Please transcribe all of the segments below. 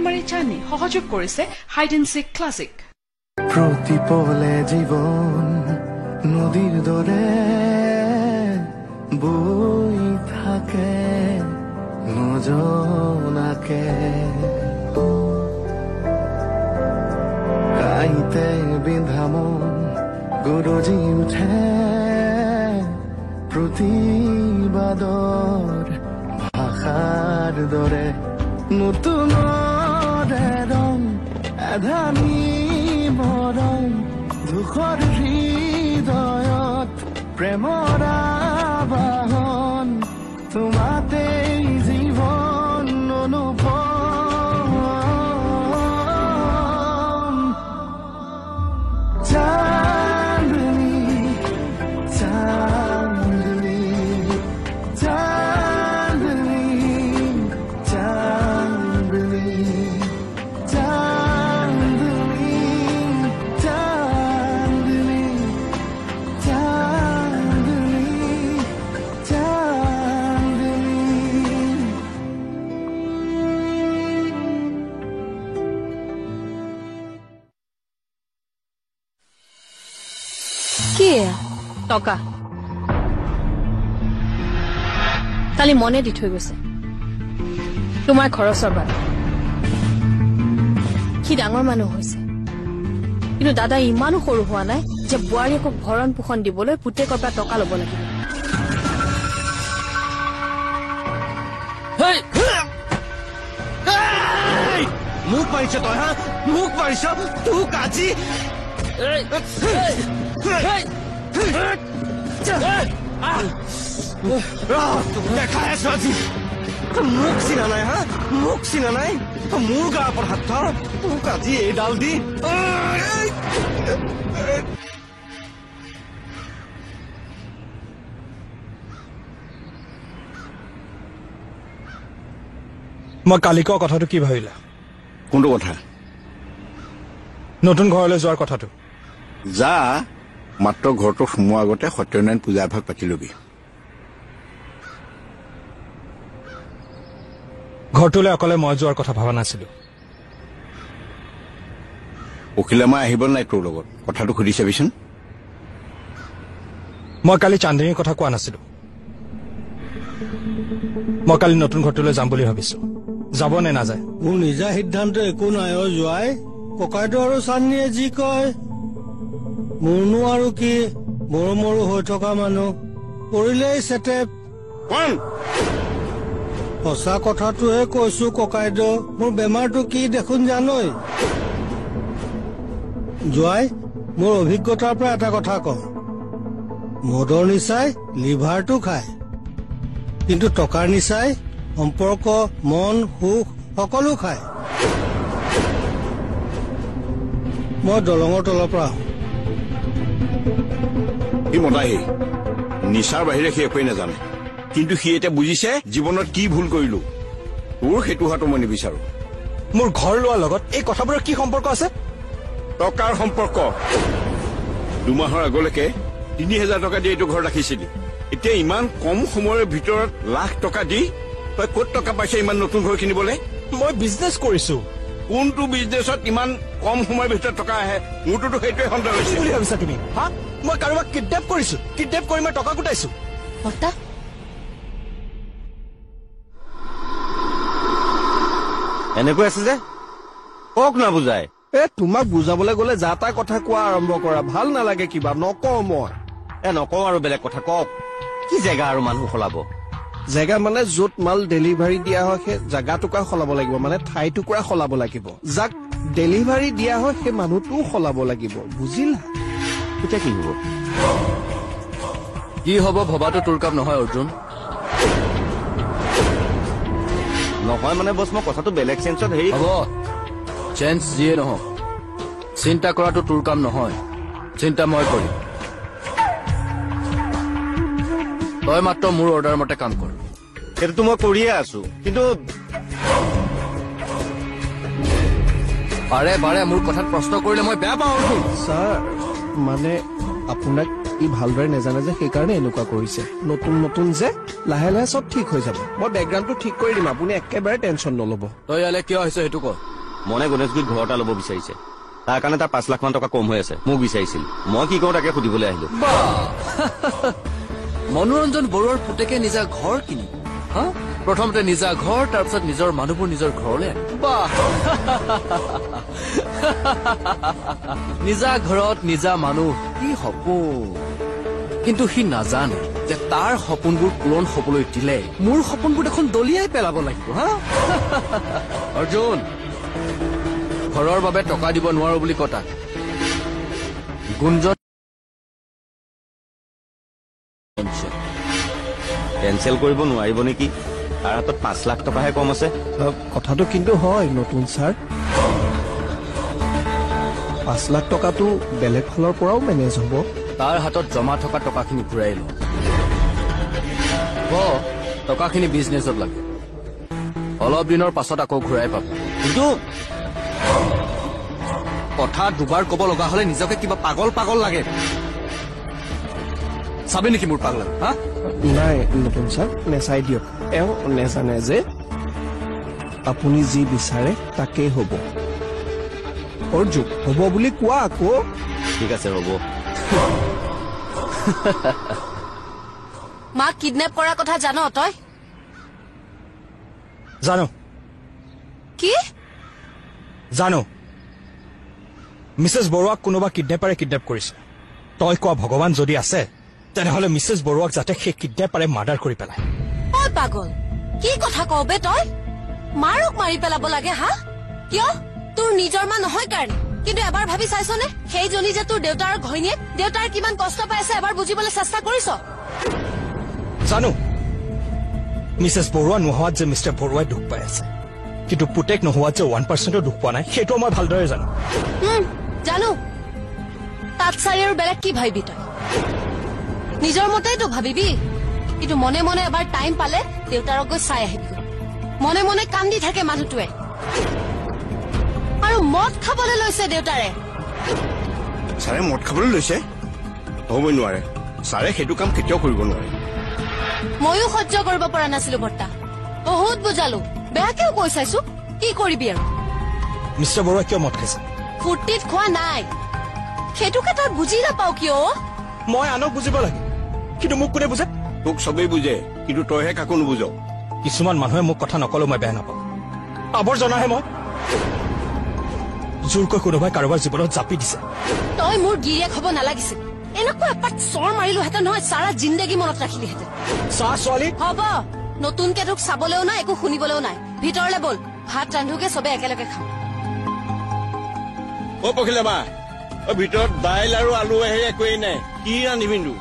কুমাৰী চানি সহযোগ কৰিছে হাইড এণ্ড চিক ক্লাছিক। প্ৰতিপলে জীৱন নদীৰ দৰে বৈ থাকে নজনাকে, কাইতে বিন্ধা মন গৰজি উঠে প্ৰতিবাদৰ ভাষাৰ দৰে, নতুন ৰং এধানি মৰম দুখৰ হৃদয়ত প্ৰেমৰ আবাহন, তোমাতেই জীৱন অনুপম। চান্দনী চান্দনী চান্দনী চান্দনী চান্দনী চান্দনী চান্দনী চান্দনী। কি টকা কালি মনে দি থৈ গৈছে তোমাৰ খৰচৰ বাবে। সি ডাঙৰ মানুহ হৈছে, কিন্তু দাদা ইমানো সৰু হোৱা নাই যে বোৱাৰীয়েকক ভৰণ পোষণ দিবলৈ পুতেকৰ পৰা টকা ল'ব লাগিব। মোক পাৰিছ তই, হা? মোক পাৰিছ তোক আজি দেখাই আছো আজি। মোক চিনা নাই, হা? মোক চিনা নাই? মোৰ গাৰ ওপৰত হাত ধৰ, তোক আজি এইডাল দি। মই কালি কোৱা কথাটো কি ভাবিলা? কোনটো কথা? নতুন ঘৰলৈ যোৱাৰ কথাটো। যা, মাত্ৰ ঘৰটো সোমোৱাৰ আগতে সত্যনাৰায়ণ পূজা এভাগ পাতি লবি। ঘৰটোলৈ অকলে মই যোৱাৰ কথা ভবা নাছিলো। অখিলামা আহিব নাই তোৰ লগত? কথাটো সুধি চাবিচোন। মই কালি চান্দিনীৰ কথা কোৱা নাছিলো। মই কালি নতুন ঘৰটোলৈ যাম বুলি ভাবিছো। যাব নে নাযায় মোৰ নিজা সিদ্ধান্ত একো নাই। যোৱাই ককাইটো আৰু চান্দিনীয়ে যি কয়, মোৰনো আৰু কি, মৰো মৰো হৈ থকা মানুহ কৰিলেই চেটেপ। সঁচা কথাটোহে কৈছো ককাইদেউ, মোৰ বেমাৰটো কি দেখোন জানই। যোৱাই মোৰ অভিজ্ঞতাৰ পৰা এটা কথা কওঁ, মদৰ নিচাই লিভাৰটো খায়, কিন্তু টকাৰ নিচাই সম্পৰ্ক, মন, সুখ সকলো খায়। মই দলঙৰ তলৰ পৰা আহোঁ। সি মতাহি নিচাৰ বাহিৰে সি একোৱেই নাজানে, কিন্তু সি এতিয়া বুজিছে জীৱনত কি ভুল কৰিলো। তোৰ সেইটো হোৱাটো মই নিবিচাৰো। মোৰ ঘৰ লোৱাৰ লগত এই কথাবোৰৰ কি সম্পৰ্ক আছে? টকাৰ সম্পৰ্ক। 2 মাহৰ আগলৈকে 3000 টকা দি এইটো ঘৰ ৰাখিছিলি, এতিয়া ইমান কম সময়ৰ ভিতৰত লাখ টকা দি তই ক'ত টকা পাইছে ইমান নতুন ঘৰ কিনিবলৈ? মই বিজনেছ কৰিছো। কোনটো বিজনেছত ইমান কম সময়ৰ ভিতৰত টকা আহে? মোৰটোতো সেইটোৱে সন্দেহ হৈছে। কি বুলি ভাবিছা তুমি? হা, মই কাৰোবাক কিডনেপ কৰিছো? কিডনেপ কৰি মই টকা গোটাইছো? এনেকৈ আছে যে কওক না বুজাই। তোমাক বুজাবলৈ গলে যা তা কথা কোৱা আৰম্ভ কৰা, ভাল নালাগে কিবা। নকওঁ মই। নকওঁ আৰু বেলেগ কথা কওক। কি জেগা আৰু মানুহ সলাব? জেগা মানে য'ত মাল ডেলিভাৰী দিয়া হয় সেই জেগা টুকুৰা সলাব লাগিব, মানে ঠাই টুকুৰা সলাব লাগিব। যাক ডেলিভাৰী দিয়া হয় সেই মানুহটোও সলাব লাগিব, বুজিলা? এতিয়া কি হব? কি হব ভবাটো তোৰ কাম নহয় অৰ্জুন। নহয় মানে বছ, মই কথাটো বেলেগ চেঞ্চত হেৰি হ'ব। চেঞ্চ যিয়ে নহওক, চিন্তা কৰাটো তোৰ কাম নহয়, চিন্তা মই কৰিম। তই মাত্ৰ মোৰ অৰ্ডাৰ মতে কাম কৰ। সেইটোতো মই কৰিয়ে আছো, কিন্তু বাৰে বাৰে মোৰ কথাত প্ৰশ্ন কৰিলে মই বেয়া পাওঁ। ছাৰ, মানে আপোনাক ই ভালদৰে নাজানে যে সেইকাৰণে এনেকুৱা কৰিছে। নতুন নতুন যে লাহে লাহে চব ঠিক হৈ যাব। মই বেকগ্ৰাউণ্ডটো ঠিক কৰি দিম, আপুনি একেবাৰে টেনচন নল'ব। তই ইয়ালৈ কিয় আহিছ সেইটো ক। মনে গণেশগুৰিত ঘৰ এটা ল'ব বিচাৰিছে তাৰ কাৰণে তাৰ 5 লাখ মান টকা কম হৈ আছে মোক বিচাৰিছিল মই কি কৰো তাকে সুধিবলৈ আহিলো মনোৰঞ্জন বৰুৱাৰ পুতেকে নিজা ঘৰ কিনি হা প্ৰথমতে নিজা ঘৰ তাৰপিছত নিজৰ মানুহবোৰ নিজৰ ঘৰলৈ বাহ নিজা ঘৰত নিজা মানুহ কি সপোন কিন্তু সি নাজানে যে তাৰ সপোনবোৰ পূৰণ হবলৈ দিলে মোৰ সপোনবোৰ দেখোন দলিয়াই পেলাব লাগিব হা অৰ্জুন ঘৰৰ বাবে টকা দিব নোৱাৰো বুলি কটা গুঞ্জন কেঞ্চেল কৰিব নোৱাৰিব নেকি তাৰ হাতত 5 লাখ টকাহে কম আছে কথাটো কিন্তু হয় নতুন ছাৰ 5 লাখ টকাটো বেলেগ ফালৰ পৰাও মেনেজ হ'ব তাৰ হাতত জমা থকা টকাখিনি ঘূৰাই লওঁ টকাখিনি বিজনেছত লাগে অলপ দিনৰ পাছত আকৌ ঘূৰাই পাব কিন্তু কথা দুবাৰ ক'ব লগা হলে নিজকে কিবা পাগল পাগল লাগে চাবি নেকি মোৰ পাগল হা নাই নতুন ছাৰ নেচাই দিয়ক এওঁ নেজানে যে আপুনি যি বিচাৰে তাকেই হ'ব অৰ্জুন হ'ব বুলি কোৱা আকৌ ঠিক আছে হ'ব মাক কিডনেপ কৰাৰ কথা জান তই জানো কি জানো মিছেছ বৰুৱাক কোনোবা কিডনেপাৰে কিডনেপ কৰিছে তই কোৱা ভগৱান যদি আছে তেনেহলে মিছেছ বৰুৱাক যাতে সেই কিডনেপাৰে মাৰ্ডাৰ কৰি পেলায় ঐ পাগল কি কথা কও বে তই মাৰক মাৰি পেলাব লাগে হা কিয় তোৰ নিজৰ মা নহয় কাৰণে কিন্তু এবাৰ ভাবি চাইছনে সেইজনী যে তোৰ দেউতাৰ ঘৈণীয়েক দেউতাৰ কিমান কষ্ট পাই আছে এবাৰ বুজিবলৈ চেষ্টা কৰিছ জানো মিছেছ বৰুৱা নোহোৱাত যে মিষ্টাৰ বৰুৱাই দুখ পাই আছে কিন্তু পুতেক নোহোৱাত যে 1% দুখ পোৱা নাই সেইটো মই ভালদৰে জানো জানো তাত চাই আৰু বেলেগ কি ভাবিবি তই নিজৰ মতেইতো ভাবিবি কিন্তু মনে মনে এবাৰ টাইম পালে দেউতাৰক গৈ চাই আহিবি মনে মনে কান্দি থাকে মানুহটোৱে আৰু মদ খাবলৈ লৈছে দেউতাৰে ছাৰে মদ খাবলৈ লৈছে হ'বই নোৱাৰে ছাৰে সেইটো কাম কেতিয়াও কৰিব নোৱাৰে ময়ো সহ্য কৰিব পৰা নাছিলো বৰ্তা বহুত বুজালো বেয়াকেও কৈ চাইছো কি কৰিবি আৰু মিষ্টাৰ বৰুৱা কিয় মদ খাইছে ফূৰ্তিত খোৱা নাই সেইটোকে তই বুজি নাপাও কিয় মই আনক বুজিব লাগে কিন্তু মোক কোনে বুজে তোক চবেই বুজে কিন্তু তইহে কাকো নুবুজ কিছুমান মানুহে মোক কথা নকলেও মই বেয়া নাপাওঁ আৱৰ্জনাহে মই জোৰকৈ কোনোবাই কাৰোবাৰ জীৱনত জাপি দিছে তই মোৰ গিৰিয়েক হ'ব নালাগিছিল এনেকুৱা এপাত চৰ মাৰিলোহেঁতেন নহয় সাৰা জিন্দগী মনত ৰাখিলিহেঁতেন চাহ ছোৱালী হ'ব নতুনকে তোক চাবলৈও নাই একো শুনিবলৈও নাই ভিতৰলে বল ভাত ৰান্ধোগে চবে একেলগে খাওঁ অ পখিলা বা ভিতৰত দাইল আৰু আলু আহে একোৱেই নাই কি ৰান্ধিবিন্দু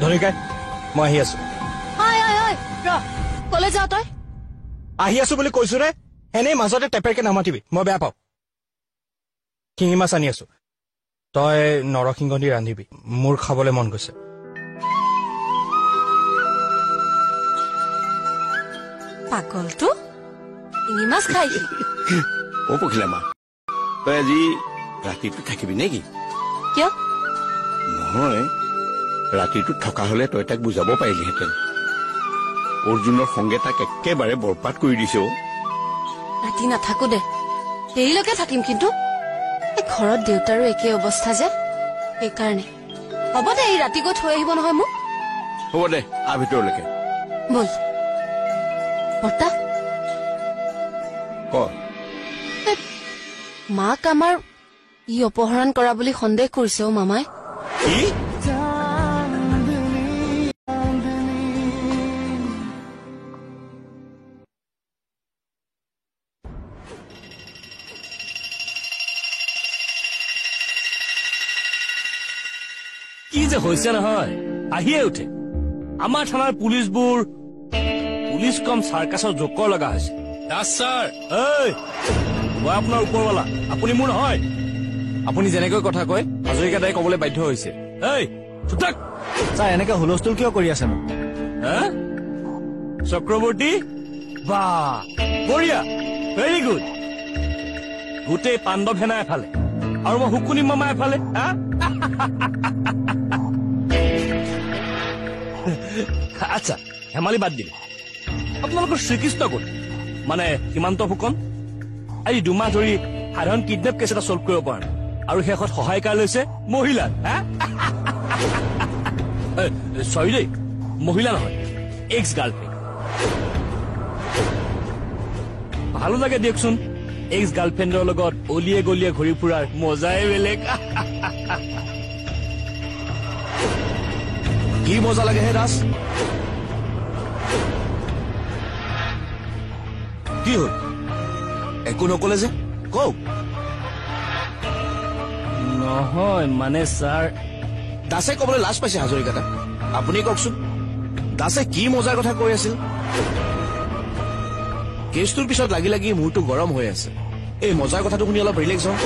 ধনিকাই মই আহি আছো কলে যাও তই আহি আছো বুলি কৈছো ৰে এনেই মাজতে টেপেৰকে নামাতিবি মই বেয়া পাওঁ শিঙি মাছ আনি আছো তই নৰসিংহ দি ৰান্ধিবি মোৰ খাবলৈ মন গৈছে পাগলটো শিঙি মাছ খাই অ পখিলা মা তই আজি ৰাতিটো থাকিবি নেকি কিয় নহয় ৰাতিটো থকা হলে তই তাক বুজাব পাৰিলিহেঁতেন অৰ্জুনৰ সংগে তাক একেবাৰে বৰপাত কৰি দিছে ৰাতি নাথাকো দে দেৰিলৈকে থাকিম কিন্তু ঘৰত দেউতাৰো একে অৱস্থা যে সেইকাৰণে হ'ব দে এই ৰাতি গৈ থৈ আহিব নহয় মোক হ'ব দে ভিতৰলৈকে বল বৰ্তা ক মাক আমাৰ ই অপহৰণ কৰা বুলি সন্দেহ কৰিছে মামাই কি কি যে হৈছে নহয় আহিয়ে উঠে আমাৰ থানাৰ পুলিচবোৰ পুলিচ কম চাৰ্কাছৰ জোকৰ লগা হৈছে ছাৰ মই আপোনাৰ ওপৰৱালা আপুনি মোৰ নহয় আপুনি যেনেকৈ কথা কয় হাজৰিকা দাই কবলৈ বাধ্য হৈছে ছাৰ এনেকে হুলস্থুল কিয় কৰি আছে মোক চক্ৰৱৰ্তী বা বঢ়িয়া ভেৰি গুড গোটেই পাণ্ডৱ সেনা এফালে আৰু মই শুকুনি মামা এফালে আচ্ছা ধেমালি বাদ দিলে আপোনালোকৰ শ্ৰীকৃষ্ণ ক'ত মানে সীমান্ত ফুকন আজি 2 মাহ ধৰি সাধাৰণ কিডনেপ কেছ এটা ছল্ভ কৰিব পৰা নাই আৰু শেষত সহায়কাৰ লৈছে মহিলা চৰি দেই মহিলা নহয় এক্স গাৰ্লফ্ৰেণ্ড ভালো লাগে দিয়কচোন এক্স গাৰ্লফ্ৰেণ্ডৰ লগত অলিয়ে গলিয়ে ঘূৰি ফুৰাৰ মজাই বেলেগ কি মজা লাগে হে দাস কি হ'ল একো নকলে যে কওক নহয় মানে ছাৰ দাসে কবলৈ লাজ পাইছে হাজৰিকাটা আপুনি কওকচোন দাসে কি মজাৰ কথা কৈ আছিল কেছটোৰ পিছত লাগি লাগি মূৰটো গৰম হৈ আছে এই মজাৰ কথাটো শুনি অলপ ৰিলেক্স হওঁ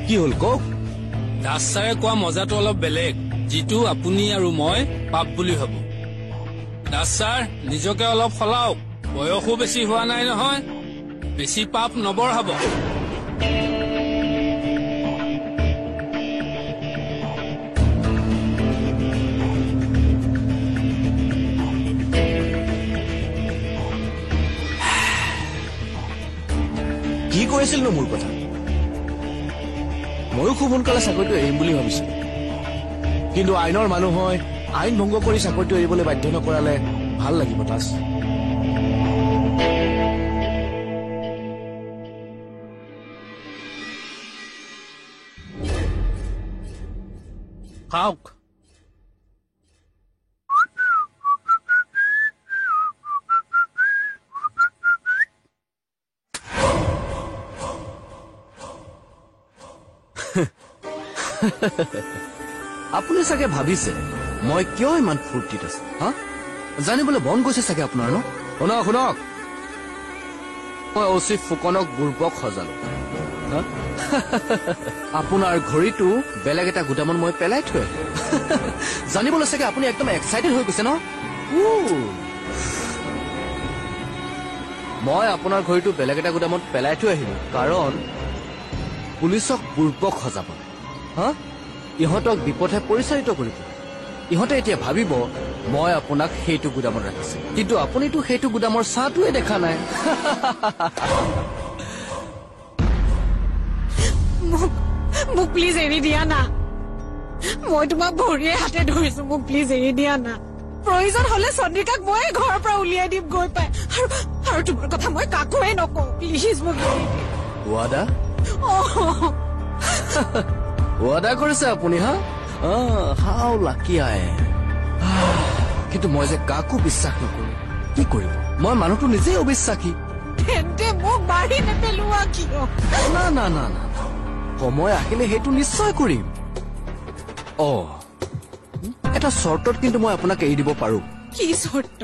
কি হ'ল কওক দাস ছাৰে কোৱা মজাটো অলপ বেলেগ যিটো আপুনি আৰু মই পাপ বুলি ভাবো দাস ছাৰ নিজকে অলপ সলাওক বয়সো বেছি হোৱা নাই নহয় বেছি পাপ নবঢ়াব কি কৈ আছিল নো মোৰ কথা ময়ো খুব সোনকালে চাকৰিটো এৰিম বুলি ভাবিছিলো কিন্তু আইনৰ মানুহ হয় আইন ভংগ কৰি চাকৰিটো এৰিবলৈ বাধ্য নকৰালে ভাল লাগিব দাস খাওক আপুনি চাগে ভাবিছে মই কিয় ইমান ফূৰ্তিত আছো হা জানিবলৈ মন গৈছে চাগে আপোনাৰ ন শুনক শুনক মই অচি ফুকনক বুৰ্বক সজালো আপোনাৰ ঘড়ীটো বেলেগ এটা গুদামত মই পেলাই থৈ জানিবলৈ চাগে আপুনি একদম এক্সাইটেড হৈ গৈছে ন মই আপোনাৰ ঘড়ীটো বেলেগ এটা গুদামত পেলাই থৈ আহিলো কাৰণ পুলিচক বুৰ্বক সজাব হা ইহঁতক বিপথে পৰিচালিত কৰিব ইহঁতে এতিয়া ভাবিব মই আপোনাক সেইটো গুদামত ৰাখিছো কিন্তু আপুনিতো সেইটো গুদামৰ ছাঁটোৱে দেখা নাই মোক প্লিজ এৰি দিয়া না মই তোমাক ভৰিয়ে হাতে ধৰিছো মোক প্লিজ এৰি দিয়া না প্ৰয়োজন হলে চন্দ্ৰিকাক মই ঘৰৰ পৰা উলিয়াই দিম গৈ পাই আৰু তোমাৰ কথা মই কাকোৱে নকওঁ প্লিজ মোক এৰি দিয়া ৱাদা ৱাদা কৰিছে আপুনি হা হাও লাকি আই কিন্তু মই যে কাকো বিশ্বাস নকৰো কি কৰিব মই মানুহটো নিজেই অবিশ্বাসী তেন্তে মোক বাঢ়ি নেপেলোৱা কিয় না না না না সময় আহিলে সেইটো নিশ্চয় কৰিম এটা চৰ্তত কিন্তু মই আপোনাক এৰি দিব পাৰো কি চৰ্ত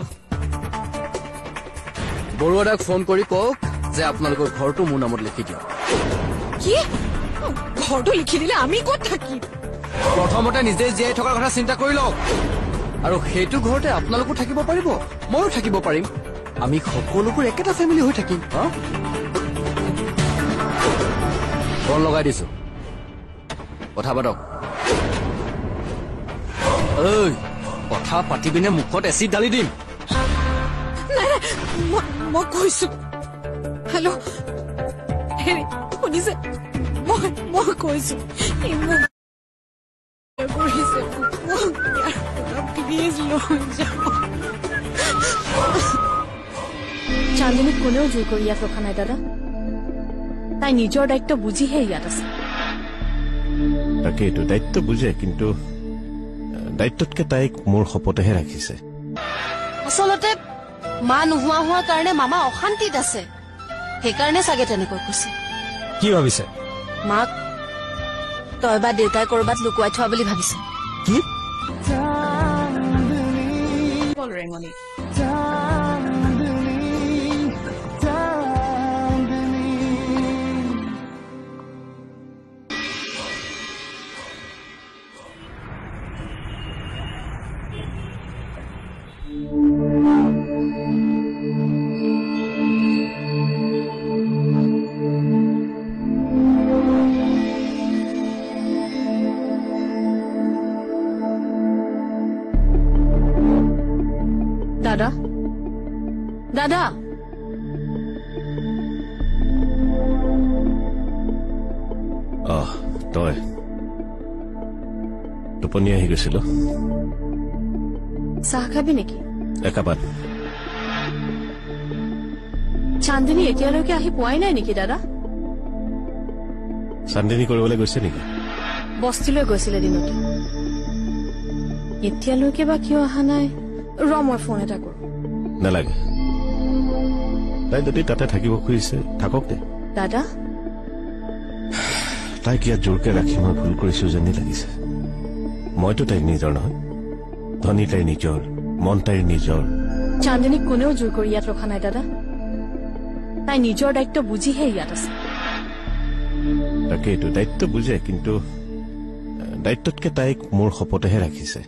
বৰুৱাদাক ফোন কৰি কওক যে আপোনালোকৰ ঘৰটো মোৰ নামত লিখি দিয়ক কি ঘৰটো লিখি দিলে আমি ক'ত থাকিম প্ৰথমতে নিজে জীয়াই থকাৰ কথা চিন্তা কৰি লওক আৰু সেইটো ঘৰতে আপোনালোকো থাকিব পাৰিব ময়ো থাকিব পাৰিম আমি সকলোবোৰ একেটা ফেমিলি হৈ থাকিম ফোন লগাই দিছো কথা পাতক কথা পাতি পিনে মুখত এচিড ঢালি দিম মই কৈছো হেল্ল' হেৰি শুনিছে মই কৈছো চান্দিনীক কোনেও জোৰ কৰি ইয়াত ৰখা নাই দাদা তাই নিজৰ দায়িত্ব বুজিহে ইয়াত আছে তাকেইটো দায়িত্ব বুজে কিন্তু দায়িত্বতকে তাইক মোৰ শপতেহে ৰাখিছে আচলতে মা নোহোৱা হোৱাৰ কাৰণে মামা অশান্তিত আছে সেইকাৰণে চাগে তেনেকৈ কৈছে কি ভাবিছে মাক তই বা দেউতাই কৰবাত লুকুৱাই থোৱা বুলি ভাবিছে কি ৰেঙনি দাদা তই টোপনি আহি গৈছিল চাহ খাবি নেকি একাপাত চান্দিনী এতিয়ালৈকে আহি পোৱাই নাই নেকি দাদা চান্দিনী কৰিবলৈ গৈছে নেকি বস্তিলৈ গৈছিলে দিনতে এতিয়ালৈকে বা কিয় অহা নাই মই ফোন এটা কৰো নালাগে তাই যদি তাতে থাকিব খুজিছে থাকক দে দাদা তাইক ইয়াত জোৰকে ৰাখি মই ভুল কৰিছো যেনি লাগিছে মইতো তাইক নিজৰ নহয় ধনী তাইৰ নিজৰ মন তাইৰ নিজৰ চান্দিনীক কোনেও জোৰ কৰি ইয়াত ৰখা নাই দাদা তাই নিজৰ দায়িত্ব বুজিহে ইয়াত আছে তাকেইটো দায়িত্ব বুজে কিন্তু দায়িত্বতকে তাইক মোৰ শপতেহে ৰাখিছে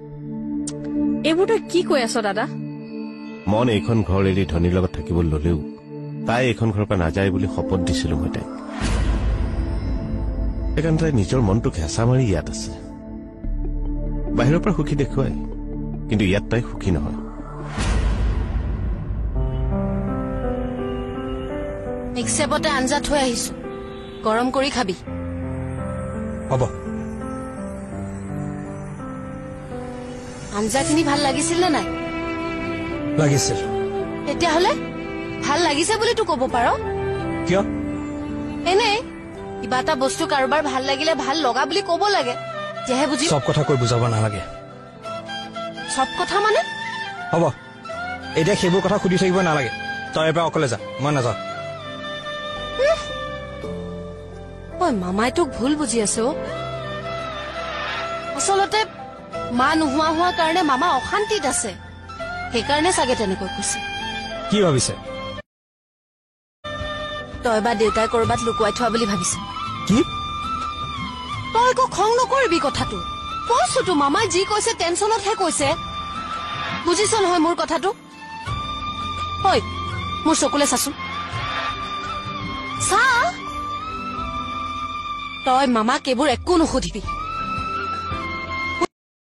এইবোৰ তই কি কৈ আছ দাদা মন এইখন ঘৰ এৰি ধনীৰ লগত থাকিব ললেও তাই এইখন ঘৰৰ পৰা নাযায় বুলি শপত দিছিলো মই তাইক সেইকাৰণে তাই নিজৰ মনটোক হেঁচা মাৰি ইয়াত আছে বাহিৰৰ পৰা সুখী দেখুৱাই কিন্তু ইয়াত তাই সুখী নহয় মিক্সেপতে আঞ্জা থৈ আহিছো গৰম কৰি খাবি হ'ব আঞ্জাখিনি ভাল লাগিছিল নে নাই লাগিছিল তেতিয়াহ'লে ভাল লাগিছে বুলি তো ক'ব পাৰ কিয় এনে কিবা এটা বস্তু কাৰোবাৰ ভাল লাগিলে ভাল লগা বুলি ক'ব লাগে যেহে বুজি চব কথা কৈ বুজাব নালাগে সব কথা মানে হ'ব এতিয়া সেইবোৰ কথা সুধি থাকিব নালাগে তই এবাৰ অকলে যা মই নাযাওঁ ঐ মামাই তোক ভুল বুজি আছে অ আচলতে মা নোহোৱা হোৱা কাৰণে মামা অশান্তিত আছে সেইকাৰণে চাগে তেনেকৈ কৈছে কি ভাবিছে তই বা দেউতাই কৰবাত লুকুৱাই থোৱা বুলি ভাবিছে কি তই একো খং নকৰিবি কথাটো কৈছো তো মামাই যি কৈছে টেনচনতহে কৈছে বুজিছ নহয় মোৰ কথাটো ঐ মোৰ চকুলে চাচোন চা তই মামাক এইবোৰ একো নুসুধিবি